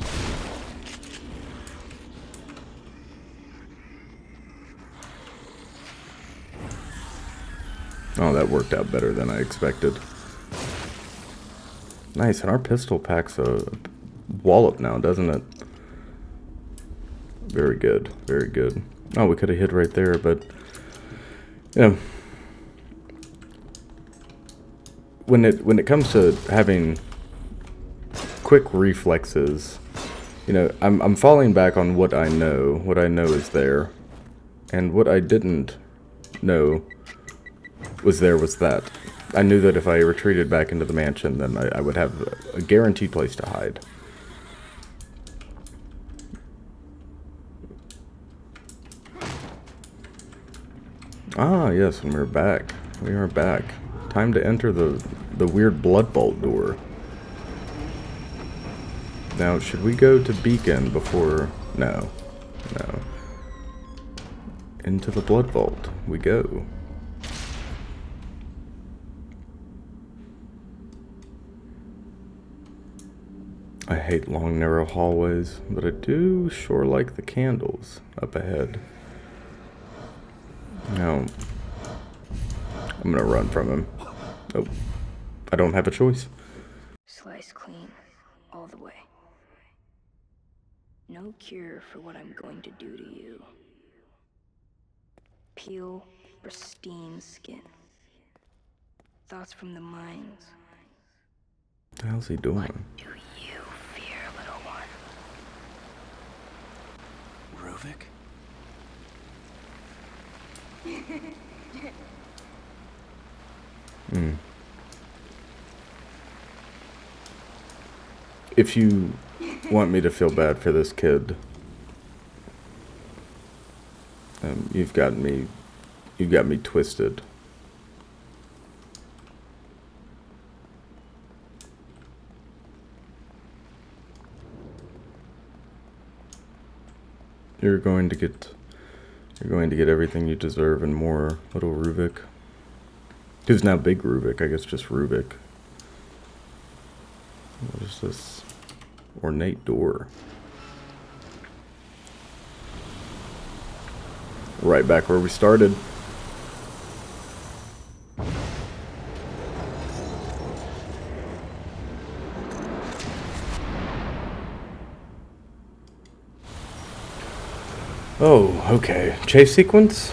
Oh, that worked out better than I expected. Nice, and our pistol packs a wallop now, doesn't it? Very good, very good. Oh, we could have hid right there, but yeah. When it comes to having quick reflexes, you know, I'm falling back on what I know. What I know is there, and what I didn't know was that. I knew that if I retreated back into the mansion, then I would have a guaranteed place to hide. Ah, yes, and we're back. We are back. Time to enter the weird blood vault door. Now, should we go to Beacon before... No. No. Into the blood vault we go. I hate long, narrow hallways, but I do sure like the candles up ahead. Now, I'm gonna run from him. Oh, I don't have a choice. Slice clean, all the way. No cure for what I'm going to do to you. Peel pristine skin. Thoughts from the minds. What the hell's he doing? What do you fear, little one? Ruvik? If you want me to feel bad for this kid, you've got me twisted. You're going to get everything you deserve and more, little Ruvik. Who's now Big Ruvik, I guess just Ruvik. What is this ornate door? Right back where we started. Oh, okay. Chase sequence?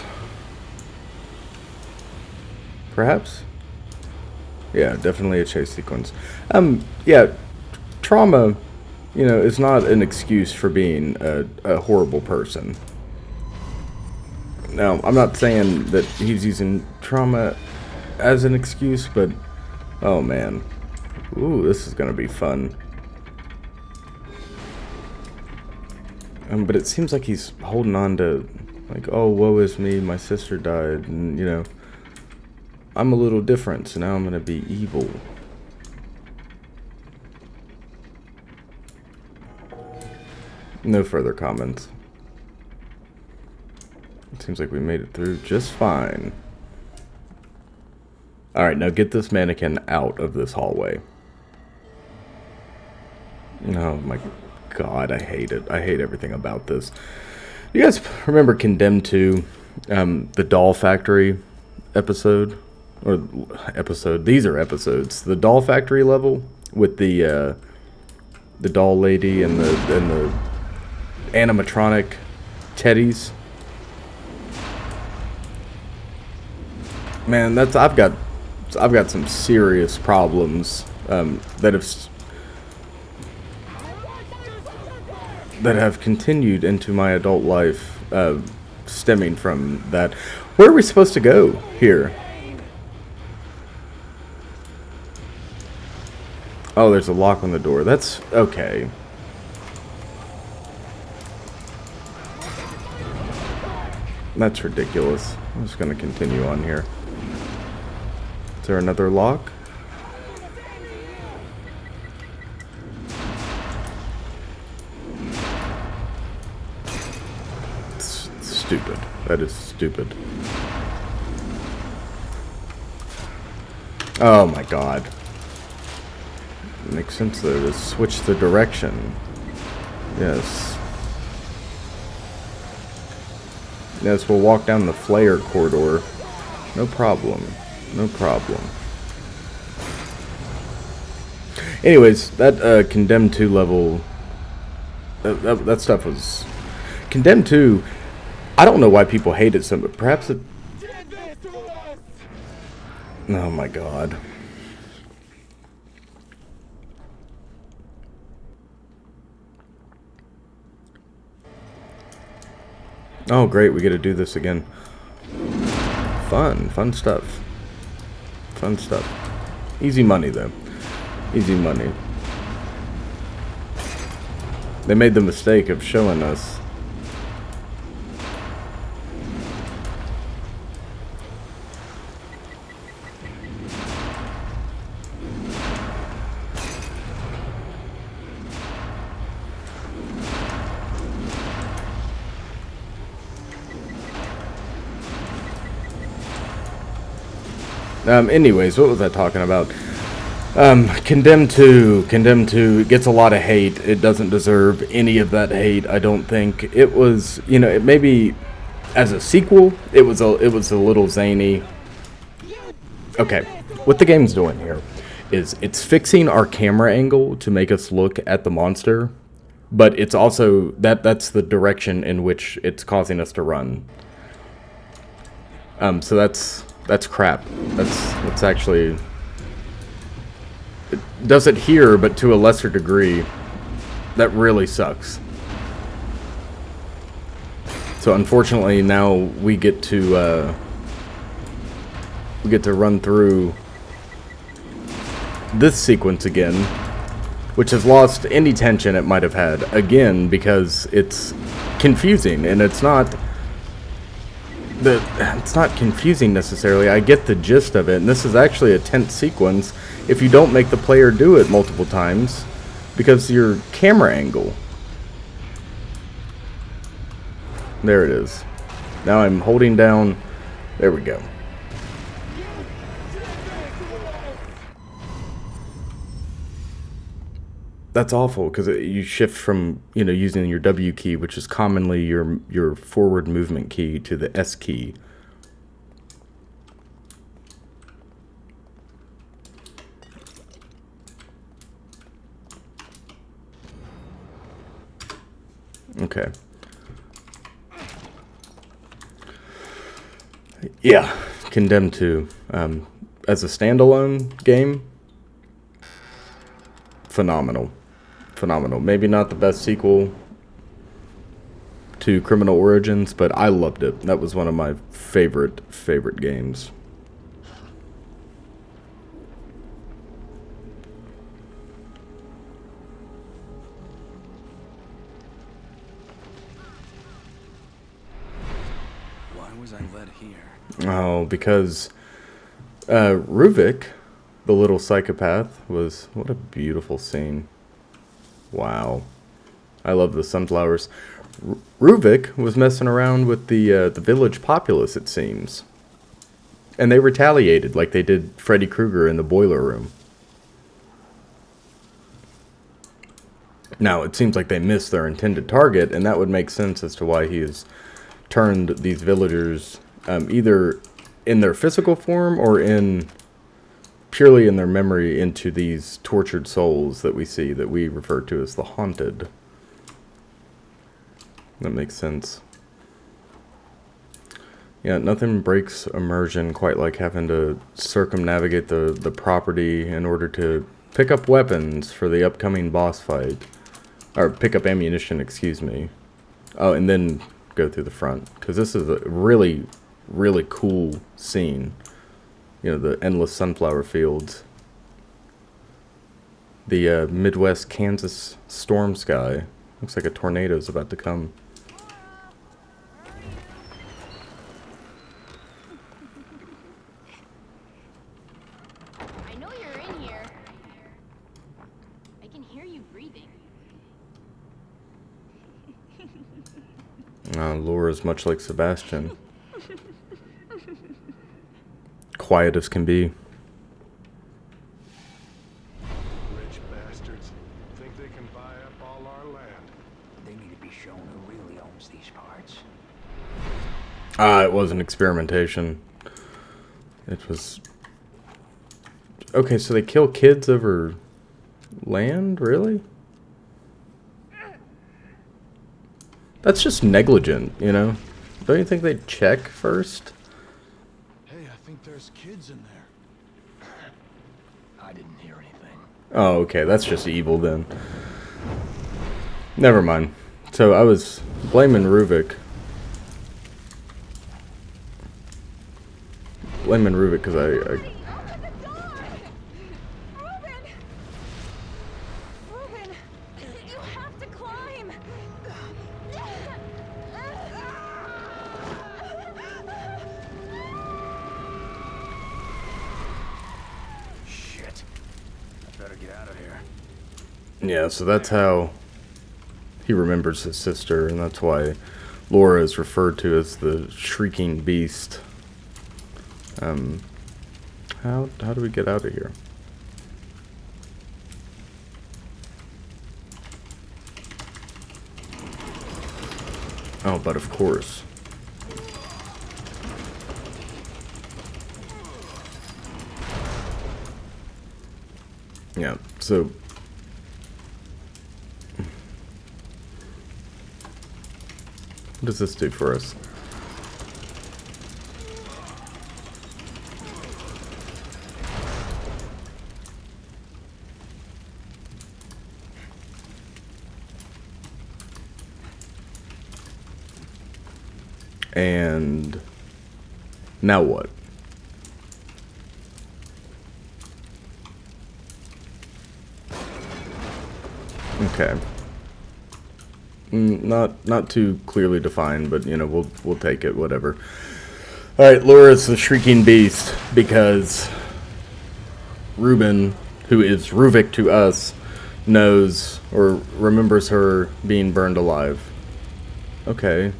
Perhaps? Yeah, definitely a chase sequence. Yeah, trauma, you know, is not an excuse for being a horrible person. Now, I'm not saying that he's using trauma as an excuse, but, oh man. Ooh, this is gonna be fun. But it seems like he's holding on to, like, oh, woe is me, my sister died, and, you know, I'm a little different, so now I'm gonna be evil. No further comments. It seems like we made it through just fine. Alright, now get this mannequin out of this hallway. Oh my god, I hate it. I hate everything about this. You guys remember Condemned 2, the Doll Factory episode? Or episode, these are episodes. The Doll Factory level with the doll lady and the animatronic teddies. Man, I've got some serious problems that have continued into my adult life, stemming from that. Where are we supposed to go here? Oh, there's a lock on the door. That's okay. That's ridiculous. I'm just gonna continue on here. Is there another lock? It's stupid. That is stupid. Oh my god. Makes sense though to switch the direction. Yes. Yes, we'll walk down the flare corridor. No problem. No problem. Anyways, that Condemned 2 level, that stuff was... Condemned 2, I don't know why people hate it so much. Perhaps it... Oh my god. Oh great, we get to do this again. Fun stuff. Fun stuff. Easy money though. Easy money. They made the mistake of showing us. Anyways, what was I talking about? Condemned 2 gets a lot of hate. It doesn't deserve any of that hate, I don't think. It was, you know, it maybe as a sequel, it was a little zany. Okay, what the game's doing here is it's fixing our camera angle to make us look at the monster, but it's also that's the direction in which it's causing us to run. So that's crap. That's actually... It does it here, but to a lesser degree. That really sucks. So unfortunately, now we get to run through this sequence again, which has lost any tension it might have had again because it's confusing, and it's not confusing necessarily. I get the gist of it, and this is actually a tense sequence if you don't make the player do it multiple times because your camera angle. There it is. Now I'm holding down. There we go. That's awful because you shift from, you know, using your W key, which is commonly your forward movement key, to the S key. Okay. Yeah, Condemned 2. As a standalone game, phenomenal. Phenomenal. Maybe not the best sequel to Criminal Origins, but I loved it. That was one of my favorite games. Why was I led here? Oh, because Ruvik, the little psychopath, was... What a beautiful scene. Wow. I love the sunflowers. Ruvik was messing around with the village populace, it seems. And they retaliated like they did Freddy Krueger in the boiler room. Now, it seems like they missed their intended target, and that would make sense as to why he has turned these villagers either in their physical form or purely in their memory into these tortured souls that we see, that we refer to as the haunted. That makes sense. Yeah, nothing breaks immersion quite like having to circumnavigate the property in order to pick up weapons for the upcoming boss fight. Or pick up ammunition, excuse me. Oh, and then go through the front. Because this is a really, really cool scene. You know, the endless sunflower fields. The Midwest Kansas storm sky. Looks like a tornado's about to come. I know you're in here. I can hear you breathing. Laura's much like Sebastian. Quiet as can be. Rich bastards think they can buy up all our land. They need to be shown who really owns these parts. It wasn't experimentation. It was Okay, so they kill kids over land? Really? That's just negligent, you know? Don't you think they'd check first? Hey, I think there's kids in there. I didn't hear anything. Oh, okay, that's just evil then. Never mind. So I was blaming Ruvik. Blaming Ruvik because I Open the door! Reuben, you have to climb. Shit. I better get out of here. Yeah, so that's how he remembers his sister, and that's why Laura is referred to as the Shrieking Beast. How do we get out of here? Oh, but of course. Yeah, so what does this do for us? And now what? Okay. Not too clearly defined, but you know, we'll take it, whatever. All right, Laura's the Shrieking Beast because Reuben, who is Ruvik to us, knows or remembers her being burned alive. Okay.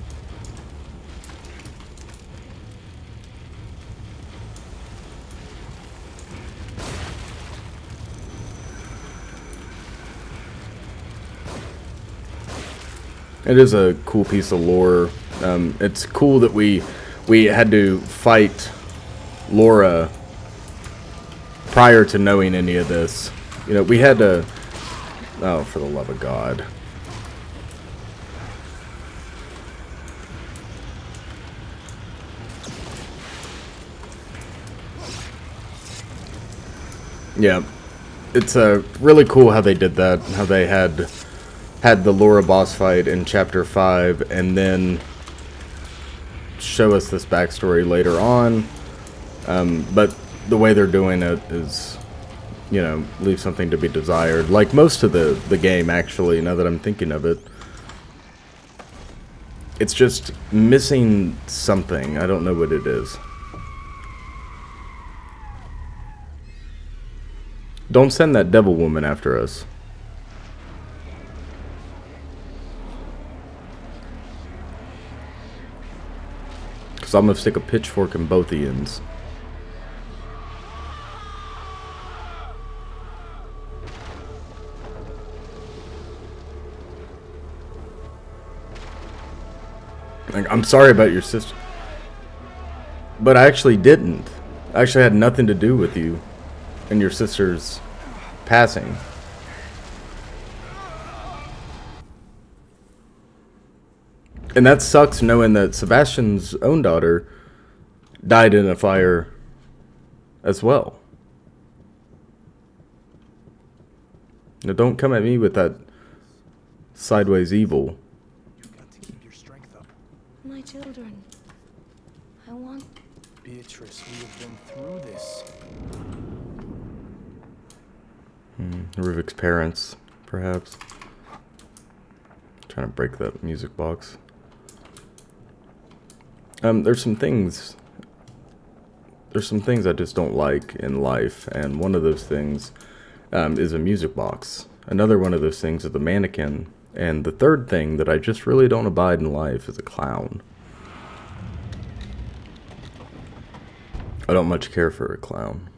It is a cool piece of lore. It's cool that we had to fight Laura prior to knowing any of this. You know, we had to... Oh, for the love of God. Yeah. It's really cool how they did that. How they had the Laura boss fight in Chapter 5, and then show us this backstory later on. But the way they're doing it is, you know, leave something to be desired. Like most of the game, actually, now that I'm thinking of it. It's just missing something. I don't know what it is. Don't send that devil woman after us. So I'm gonna stick a pitchfork in both ends. Like, I'm sorry about your sister, but I actually didn't. I actually had nothing to do with you and your sister's passing. And that sucks, knowing that Sebastian's own daughter died in a fire as well. Now don't come at me with that sideways evil. You've got to keep your strength up. My children. I want... Beatrice, we have been through this. Ruvik's parents, perhaps. Trying to break that music box. There's some things I just don't like in life, and one of those things is a music box. Another one of those things is a mannequin, and the third thing that I just really don't abide in life is a clown. I don't much care for a clown.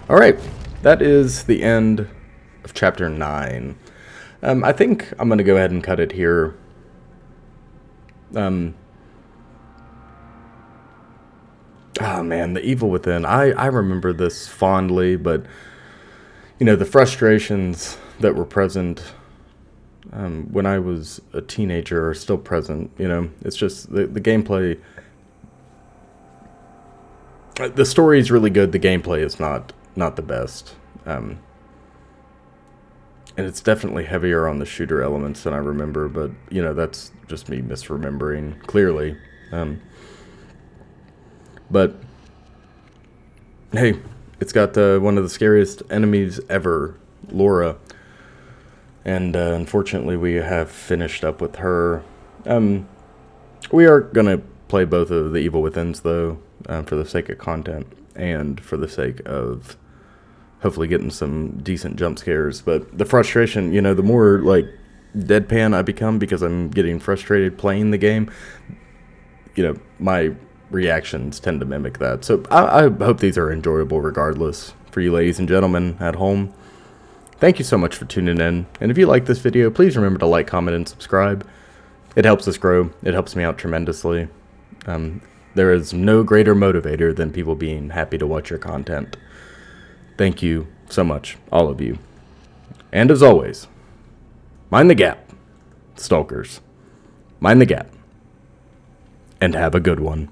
Alright, that is the end of Chapter 9. I think I'm going to go ahead and cut it here. Oh man, The Evil Within. I remember this fondly, but you know, the frustrations that were present when I was a teenager are still present. You know, it's just the gameplay. The story is really good. The gameplay is not the best, and it's definitely heavier on the shooter elements than I remember. But you know, that's just me misremembering clearly. But hey, it's got one of the scariest enemies ever, Laura. And unfortunately, we have finished up with her. We are going to play both of the Evil Withins, though, for the sake of content and for the sake of hopefully getting some decent jump scares. But the frustration, you know, the more, like, deadpan I become because I'm getting frustrated playing the game, you know, my reactions tend to mimic that. So I hope these are enjoyable regardless for you ladies and gentlemen at home. Thank you so much for tuning in. And if you like this video, please remember to like, comment, and subscribe. It helps us grow. It helps me out tremendously. There is no greater motivator than people being happy to watch your content. Thank you so much, all of you. And as always, mind the gap, stalkers. Mind the gap. And have a good one.